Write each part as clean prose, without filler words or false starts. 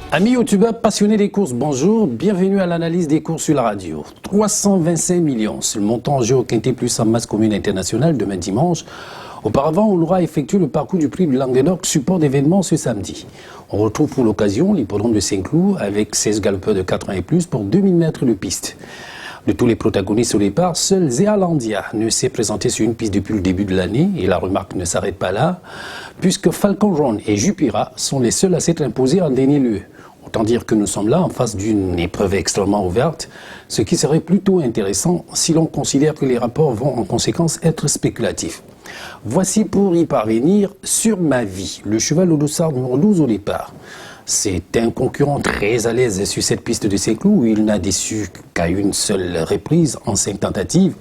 Amis youtubeurs passionnés des courses, bonjour, bienvenue à l'analyse des courses sur la radio. 325 millions, c'est le montant en jeu au Quintet Plus en masse commune internationale demain dimanche. Auparavant, on aura effectué le parcours du prix de Languedoc, support d'événement ce samedi. On retrouve pour l'occasion l'hippodrome de Saint-Cloud avec 16 galopeurs de 4 ans et plus pour 2000 mètres de piste. De tous les protagonistes au départ, seul Zealandia ne s'est présenté sur une piste depuis le début de l'année et la remarque ne s'arrête pas là, puisque Falcon Run et Jupira sont les seuls à s'être imposés en dernier lieu. Autant dire que nous sommes là en face d'une épreuve extrêmement ouverte, ce qui serait plutôt intéressant si l'on considère que les rapports vont en conséquence être spéculatifs. Voici pour y parvenir Sur ma vie, le cheval au dossard numéro 12 au départ. C'est un concurrent très à l'aise sur cette piste de Saint-Cloud où il n'a déçu qu'à une seule reprise en 5 tentatives.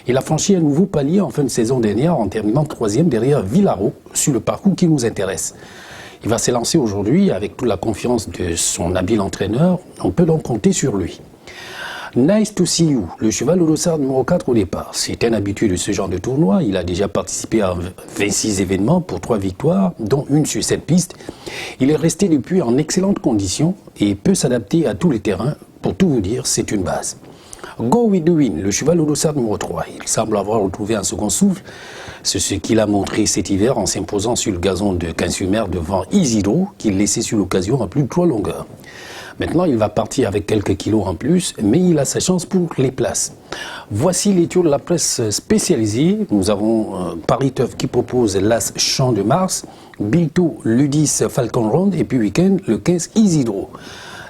Il a franchi un nouveau palier en fin de saison dernière en terminant 3e derrière Villaro sur le parcours qui nous intéresse. Il va s'élancer aujourd'hui avec toute la confiance de son habile entraîneur. On peut donc compter sur lui. Nice to see you, le cheval au dossard numéro 4 au départ. C'est un habitué de ce genre de tournoi. Il a déjà participé à 26 événements pour 3 victoires, dont une sur cette piste. Il est resté depuis en excellentes conditions et peut s'adapter à tous les terrains. Pour tout vous dire, c'est une base. Go with the Wind, le cheval au dossard numéro 3. Il semble avoir retrouvé un second souffle. C'est ce qu'il a montré cet hiver en s'imposant sur le gazon de Quinsumer devant Isidro, qu'il laissait sur l'occasion à plus de 3 longueurs. Maintenant, il va partir avec quelques kilos en plus, mais il a sa chance pour les places. Voici les tours de la presse spécialisée. Nous avons Paris Turf qui propose l'As Champ de Mars, Bilto le 10 Falcon Run et puis week-end le 15 Isidro.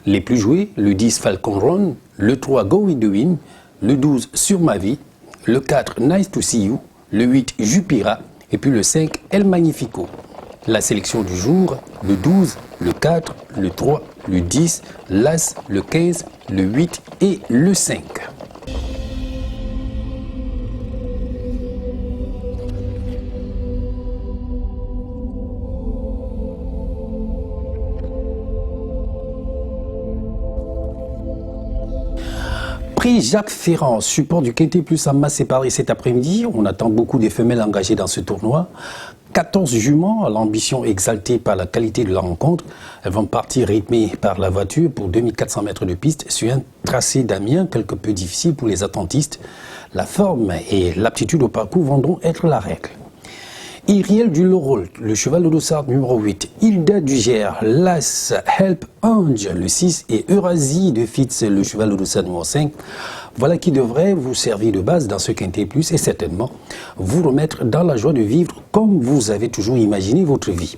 Les plus joués, le 10 Falcon Run, le 3 Go with the Wind, le 12 Sur ma vie, le 4 Nice to see you, le 8 Jupira et puis le 5 El Magnifico. La sélection du jour, le 12, le 4, le 3, le 10, l'As, le 15, le 8 et le 5. Prix Jacques Ferrand, support du Quintet Plus en masse séparée cet après-midi. On attend beaucoup des femelles engagées dans ce tournoi. 14 juments à l'ambition exaltée par la qualité de la rencontre. Elles vont partir rythmées par la voiture pour 2400 mètres de piste sur un tracé d'Amiens quelque peu difficile pour les attentistes. La forme et l'aptitude au parcours vont donc être la règle. Iriel du Lorold, le cheval au dossard numéro 8, Hilda du Gers, l'As Help Ange, le 6 et Eurasie de Fitz, le cheval au dossard numéro 5. Voilà qui devrait vous servir de base dans ce Quintet Plus et certainement vous remettre dans la joie de vivre comme vous avez toujours imaginé votre vie.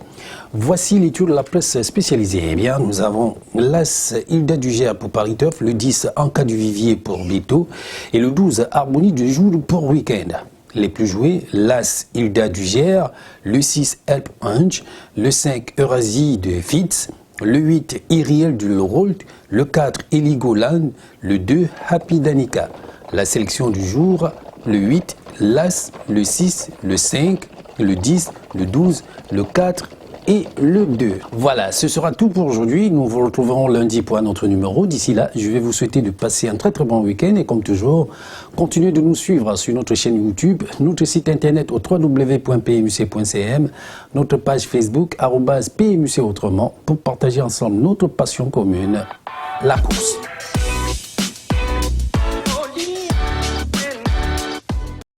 Voici les tours de la presse spécialisée. Eh bien, nous avons l'As Hilda du Gers pour Paris Turf, le 10 Anka du Vivier pour Bito et le 12 Harmonie du Jour pour Week-end. Les plus joués, l'As Hilda du Gers, le 6 Help Ange, le 5 Eurasie de Fitz, le 8 Iriel du Lorold, le 4 Heligoland, le 2 Happy Danica. La sélection du jour, le 8 l'As, le 6, le 5, le 10, le 12, le 4 et le 2. Voilà, ce sera tout pour aujourd'hui. Nous vous retrouverons lundi pour un autre numéro. D'ici là, je vais vous souhaiter de passer un très bon week-end et comme toujours, continuez de nous suivre sur notre chaîne YouTube, notre site internet au www.pmuc.cm, notre page Facebook @PMUC autrement pour partager ensemble notre passion commune, la course.